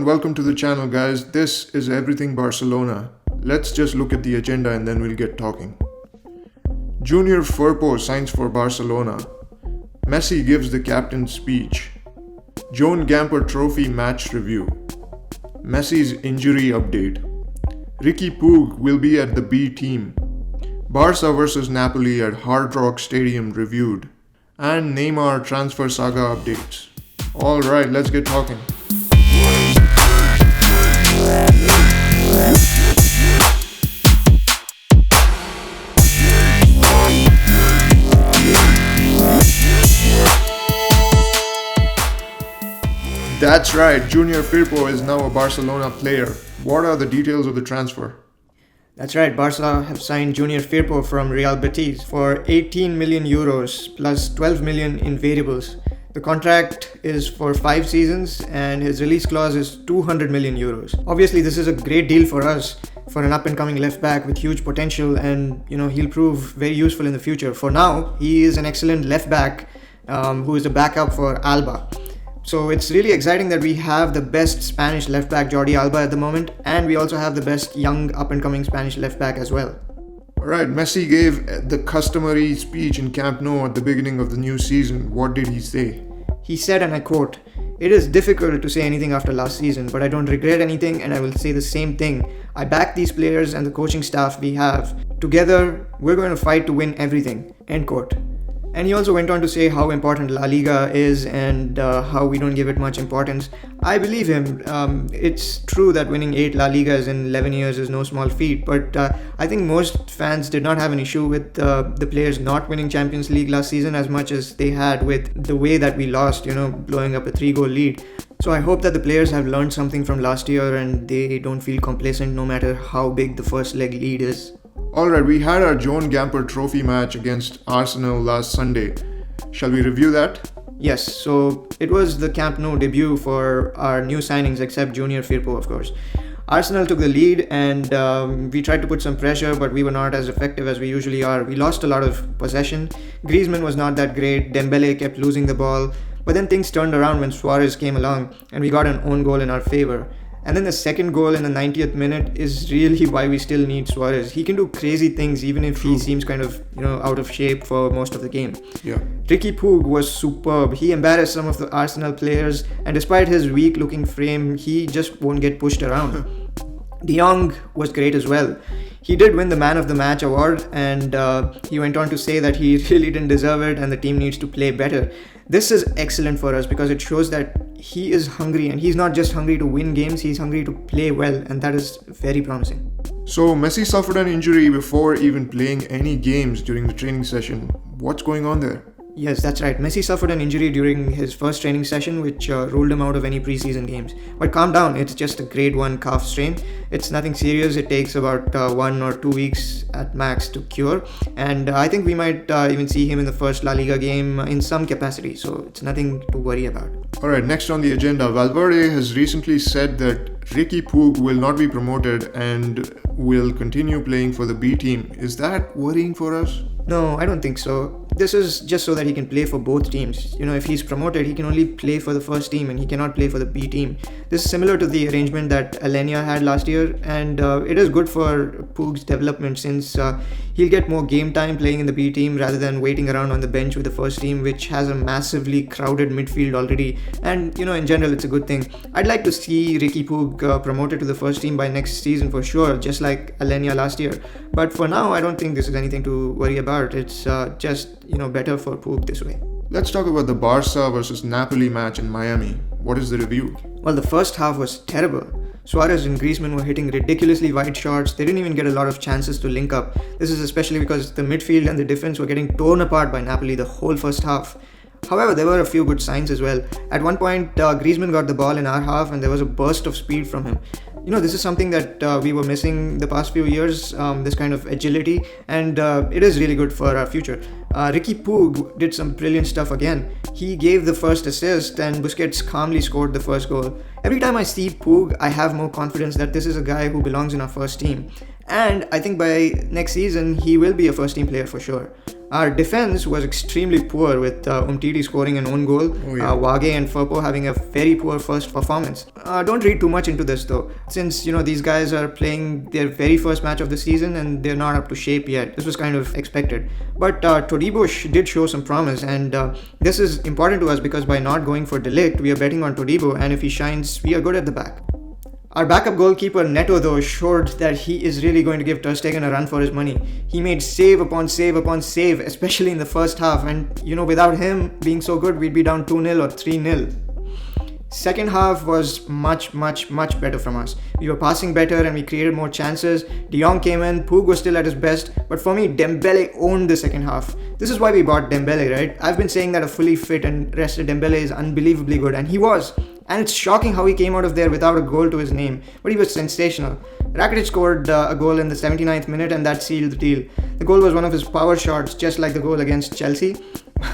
welcome to the channel, guys. This is Everything Barcelona. Let's just look at the agenda and then we'll get talking. Junior Firpo signs for Barcelona. Messi gives the captain's speech. Joan Gamper Trophy match review. Messi's injury update. Riqui Puig will be at the B team. Barca vs Napoli at Hard Rock Stadium reviewed. And Neymar transfer saga updates. Alright, let's get talking. That's right, Junior Firpo is now a Barcelona player. What are the details of the transfer? That's right, Barca have signed Junior Firpo from Real Betis for 18 million euros plus 12 million in variables. The contract is for 5 seasons and his release clause is 200 million euros. Obviously, this is a great deal for us, for an up-and-coming left-back with huge potential, and he'll prove very useful in the future. For now, he is an excellent left-back who is a backup for Alba. So it's really exciting that we have the best Spanish left-back, Jordi Alba, at the moment, and we also have the best young up-and-coming Spanish left-back as well. Alright, Messi gave the customary speech in Camp Nou at the beginning of the new season. What did he say? He said, and I quote, "It is difficult to say anything after last season, but I don't regret anything and I will say the same thing. I back these players and the coaching staff we have. Together, we're going to fight to win everything." End quote. And he also went on to say how important La Liga is and how we don't give it much importance. I believe him. It's true that winning 8 La Ligas in 11 years is no small feat, but I think most fans did not have an issue with the players not winning Champions League last season as much as they had with the way that we lost, blowing up a 3-goal lead. So I hope that the players have learned something from last year and they don't feel complacent no matter how big the first leg lead is. Alright, we had our Joan Gamper Trophy match against Arsenal last Sunday. Shall we review that? Yes, so it was the Camp Nou debut for our new signings except Junior Firpo, of course. Arsenal took the lead and we tried to put some pressure, but we were not as effective as we usually are. We lost a lot of possession. Griezmann was not that great. Dembele kept losing the ball. But then things turned around when Suarez came along and we got an own goal in our favor. And then the second goal in the 90th minute is really why we still need Suarez. He can do crazy things even if he seems kind of, out of shape for most of the game. Yeah. Riqui Puig was superb. He embarrassed some of the Arsenal players, and despite his weak-looking frame, he just won't get pushed around. De Jong was great as well. He did win the Man of the Match award, and he went on to say that he really didn't deserve it and the team needs to play better. This is excellent for us because it shows that he is hungry, and he's not just hungry to win games, he's hungry to play well, and that is very promising. So Messi suffered an injury before even playing any games during the training session. What's going on there? Yes, that's right. Messi suffered an injury during his first training session, which ruled him out of any preseason games. But calm down, it's just a grade 1 calf strain. It's nothing serious. It takes about 1 or 2 weeks at max to cure. And I think we might even see him in the first La Liga game in some capacity. So it's nothing to worry about. Alright, next on the agenda, Valverde has recently said that Riqui Puig will not be promoted and will continue playing for the B team. Is that worrying for us? No, I don't think so. This is just so that he can play for both teams. If he's promoted, he can only play for the first team and he cannot play for the B team. This is similar to the arrangement that Alenia had last year, and it is good for Puig's development since he'll get more game time playing in the B team rather than waiting around on the bench with the first team, which has a massively crowded midfield already. And, in general, it's a good thing. I'd like to see Riqui Puig promoted to the first team by next season for sure, just like Alenia last year. But for now, I don't think this is anything to worry about. It's just, better for Puig this way. Let's talk about the Barca versus Napoli match in Miami. What is the review? Well, the first half was terrible. Suarez and Griezmann were hitting ridiculously wide shots. They didn't even get a lot of chances to link up. This is especially because the midfield and the defense were getting torn apart by Napoli the whole first half. However, there were a few good signs as well. At one point, Griezmann got the ball in our half and there was a burst of speed from him. This is something that we were missing the past few years, this kind of agility, and it is really good for our future. Riqui Puig did some brilliant stuff again. He gave the first assist and Busquets calmly scored the first goal. Every time I see Puig, I have more confidence that this is a guy who belongs in our first team. And I think by next season, he will be a first team player for sure. Our defense was extremely poor with Umtiti scoring an own goal, Wage and Firpo having a very poor first performance. Don't read too much into this though, since these guys are playing their very first match of the season and they're not up to shape yet. This was kind of expected. But Todibo did show some promise, and this is important to us because by not going for De Ligt, we are betting on Todibo, and if he shines, we are good at the back. Our backup goalkeeper Neto though showed that he is really going to give Ter Stegen a run for his money. He made save upon save upon save, especially in the first half, and without him being so good, we'd be down 2-0 or 3-0. Second half was much better from us. We were passing better and we created more chances. De Jong came in, Puig was still at his best, but for me, Dembele owned the second half. This is why we bought Dembele, right? I've been saying that a fully fit and rested Dembele is unbelievably good, and he was. And it's shocking how he came out of there without a goal to his name, but he was sensational. Rakitic scored a goal in the 79th minute and that sealed the deal. The goal was one of his power shots, just like the goal against Chelsea,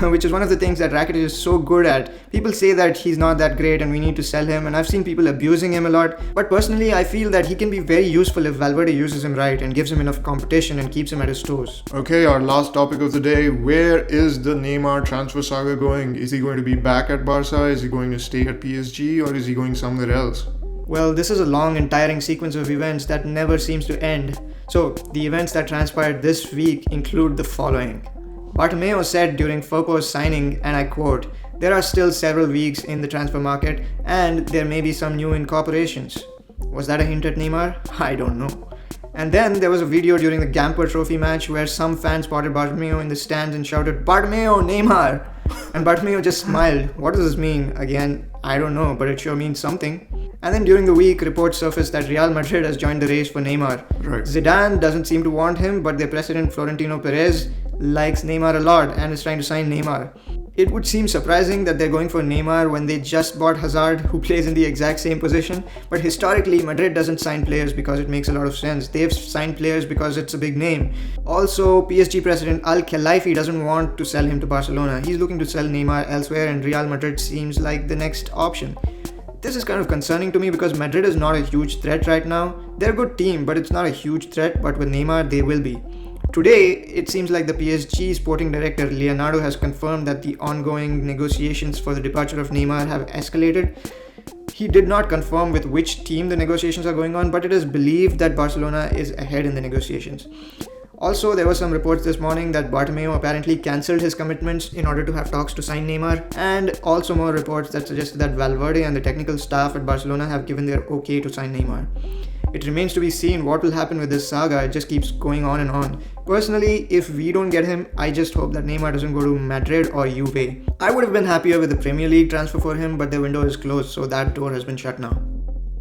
which is one of the things that Rakitic is so good at. People say that he's not that great and we need to sell him, and I've seen people abusing him a lot, but personally I feel that he can be very useful if Valverde uses him right and gives him enough competition and keeps him at his toes. Okay, our last topic of the day. Where is the Neymar transfer saga going? Is he going to be back at Barca? Is he going to stay at PSG? Or is he going somewhere else? Well, this is a long and tiring sequence of events that never seems to end. So, the events that transpired this week include the following. Bartomeu said during Firpo's signing, and I quote, "There are still several weeks in the transfer market and there may be some new incorporations." Was that a hint at Neymar? I don't know. And then there was a video during the Gamper Trophy match where some fans spotted Bartomeu in the stands and shouted, "Bartomeu, Neymar!" And Bartomeu just smiled. What does this mean? Again, I don't know, but it sure means something. And then during the week, reports surfaced that Real Madrid has joined the race for Neymar. Right. Zidane doesn't seem to want him, but their president Florentino Perez likes Neymar a lot and is trying to sign Neymar. It would seem surprising that they're going for Neymar when they just bought Hazard, who plays in the exact same position. But historically, Madrid doesn't sign players because it makes a lot of sense. They've signed players because it's a big name. Also, PSG president Al Khelaifi doesn't want to sell him to Barcelona. He's looking to sell Neymar elsewhere, and Real Madrid seems like the next option. This is kind of concerning to me because Madrid is not a huge threat right now. They're a good team, but it's not a huge threat. But with Neymar, they will be. Today, it seems like the PSG sporting director Leonardo has confirmed that the ongoing negotiations for the departure of Neymar have escalated. He did not confirm with which team the negotiations are going on, but it is believed that Barcelona is ahead in the negotiations. Also, there were some reports this morning that Bartomeu apparently cancelled his commitments in order to have talks to sign Neymar, and also more reports that suggested that Valverde and the technical staff at Barcelona have given their okay to sign Neymar. It remains to be seen what will happen with this saga. It just keeps going on and on. Personally, if we don't get him, I just hope that Neymar doesn't go to Madrid or Juve. I would have been happier with the Premier League transfer for him, but the window is closed, so that door has been shut now.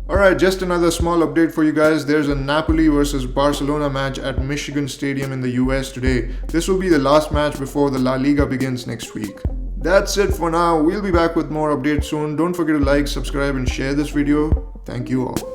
Alright, just another small update for you guys. There's a Napoli versus Barcelona match at Michigan Stadium in the US today. This will be the last match before the La Liga begins next week. That's it for now. We'll be back with more updates soon. Don't forget to like, subscribe and share this video. Thank you all.